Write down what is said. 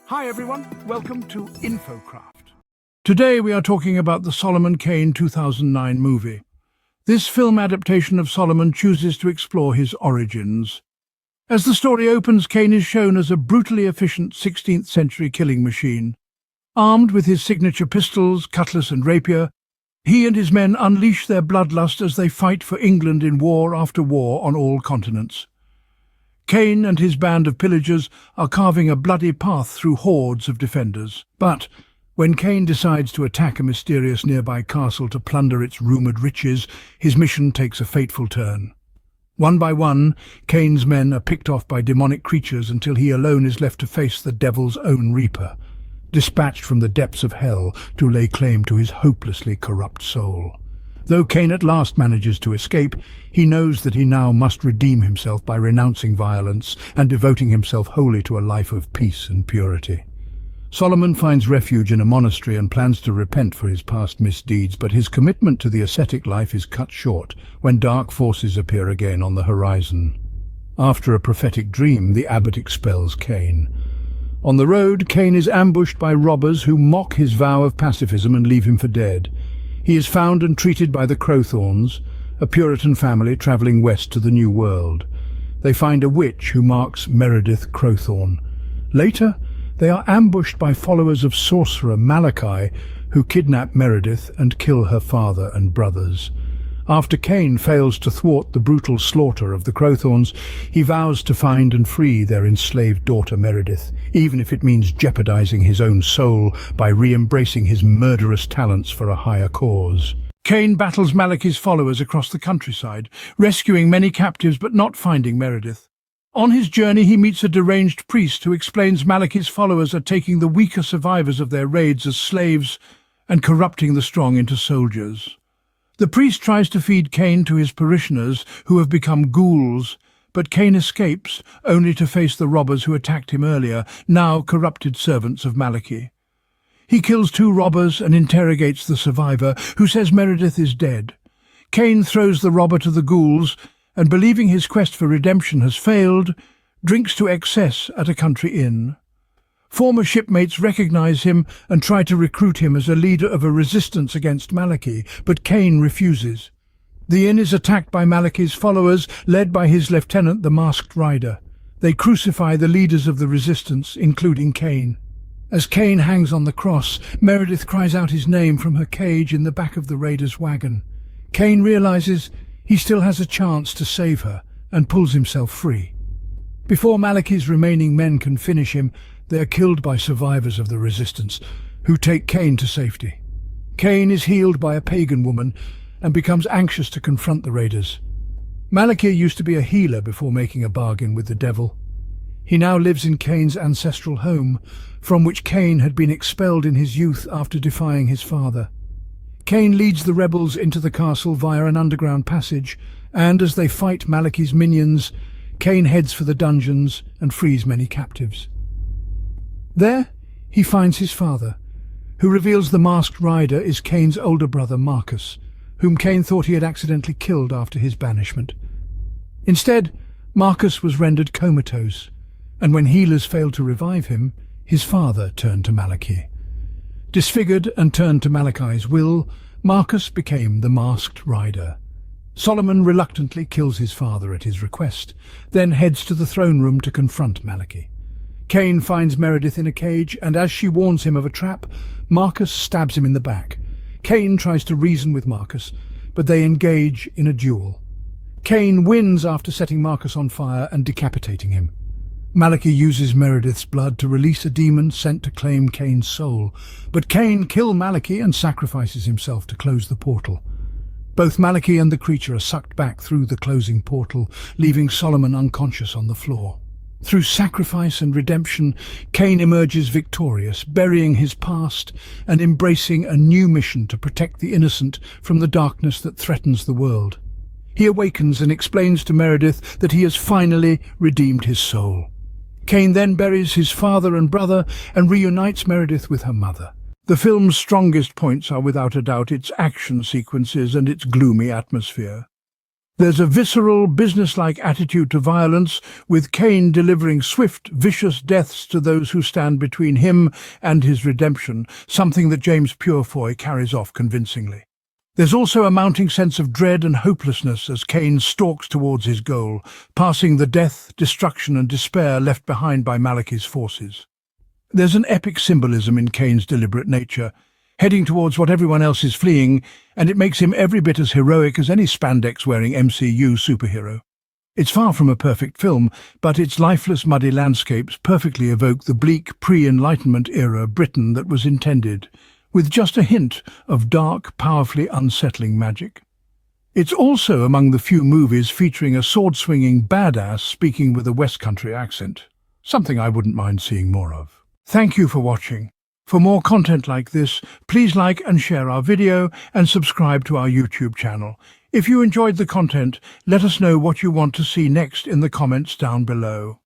Hi everyone, welcome to Infocraft. Today we are talking about the Solomon Kane 2009 movie. This film adaptation of Solomon chooses to explore his origins. As the story opens, Kane is shown as a brutally efficient 16th century killing machine. Armed with his signature pistols, cutlass and rapier, he and his men unleash their bloodlust as they fight for England in war after war on all continents. Kane and his band of pillagers are carving a bloody path through hordes of defenders. But when Kane decides to attack a mysterious nearby castle to plunder its rumoured riches, his mission takes a fateful turn. One by one, Kane's men are picked off by demonic creatures until he alone is left to face the devil's own reaper, dispatched from the depths of hell to lay claim to his hopelessly corrupt soul. Though Kane at last manages to escape, he knows that he now must redeem himself by renouncing violence and devoting himself wholly to a life of peace and purity. Solomon finds refuge in a monastery and plans to repent for his past misdeeds, but his commitment to the ascetic life is cut short when dark forces appear again on the horizon. After a prophetic dream, the abbot expels Kane. On the road, Kane is ambushed by robbers who mock his vow of pacifism and leave him for dead. He is found and treated by the Crowthorns, a Puritan family travelling west to the New World. They find a witch who marks Meredith Crowthorne. Later, they are ambushed by followers of sorcerer Malachi, who kidnap Meredith and kill her father and brothers. After Kane fails to thwart the brutal slaughter of the Crowthorns, he vows to find and free their enslaved daughter Meredith, even if it means jeopardizing his own soul by re-embracing his murderous talents for a higher cause. Kane battles Malachi's followers across the countryside, rescuing many captives but not finding Meredith. On his journey, he meets a deranged priest who explains Malachi's followers are taking the weaker survivors of their raids as slaves and corrupting the strong into soldiers. The priest tries to feed Kane to his parishioners, who have become ghouls, but Kane escapes, only to face the robbers who attacked him earlier, now corrupted servants of Malachi. He kills 2 robbers and interrogates the survivor, who says Meredith is dead. Kane throws the robber to the ghouls, and believing his quest for redemption has failed, drinks to excess at a country inn. Former shipmates recognize him and try to recruit him as a leader of a resistance against Malachi, but Kane refuses. The inn is attacked by Malachi's followers, led by his lieutenant, the Masked Rider. They crucify the leaders of the resistance, including Kane. As Kane hangs on the cross, Meredith cries out his name from her cage in the back of the raiders' wagon. Kane realizes he still has a chance to save her and pulls himself free. Before Malachi's remaining men can finish him, they are killed by survivors of the resistance, who take Kane to safety. Kane is healed by a pagan woman and becomes anxious to confront the raiders. Malachi used to be a healer before making a bargain with the devil. He now lives in Kane's ancestral home, from which Kane had been expelled in his youth after defying his father. Kane leads the rebels into the castle via an underground passage, and as they fight Malachi's minions, Kane heads for the dungeons and frees many captives. There, he finds his father, who reveals the Masked Rider is Kane's older brother Marcus, whom Kane thought he had accidentally killed after his banishment. Instead, Marcus was rendered comatose, and when healers failed to revive him, his father turned to Malachi. Disfigured and turned to Malachi's will, Marcus became the Masked Rider. Solomon reluctantly kills his father at his request, then heads to the throne room to confront Malachi. Kane finds Meredith in a cage, and as she warns him of a trap, Marcus stabs him in the back. Kane tries to reason with Marcus, but they engage in a duel. Kane wins after setting Marcus on fire and decapitating him. Malachi uses Meredith's blood to release a demon sent to claim Kane's soul, but Kane kills Malachi and sacrifices himself to close the portal. Both Malachi and the creature are sucked back through the closing portal, leaving Solomon unconscious on the floor. Through sacrifice and redemption, Kane emerges victorious, burying his past and embracing a new mission to protect the innocent from the darkness that threatens the world. He awakens and explains to Meredith that he has finally redeemed his soul. Kane then buries his father and brother and reunites Meredith with her mother. The film's strongest points are without a doubt its action sequences and its gloomy atmosphere. There's a visceral, businesslike attitude to violence, with Kane delivering swift, vicious deaths to those who stand between him and his redemption, something that James Purefoy carries off convincingly. There's also a mounting sense of dread and hopelessness as Kane stalks towards his goal, passing the death, destruction and despair left behind by Malachi's forces. There's an epic symbolism in Kane's deliberate nature, heading towards what everyone else is fleeing, and it makes him every bit as heroic as any spandex-wearing MCU superhero. It's far from a perfect film, but its lifeless, muddy landscapes perfectly evoke the bleak, pre-Enlightenment era Britain that was intended, with just a hint of dark, powerfully unsettling magic. It's also among the few movies featuring a sword-swinging badass speaking with a West Country accent, something I wouldn't mind seeing more of. Thank you for watching. For more content like this, please like and share our video and subscribe to our YouTube channel. If you enjoyed the content, let us know what you want to see next in the comments down below.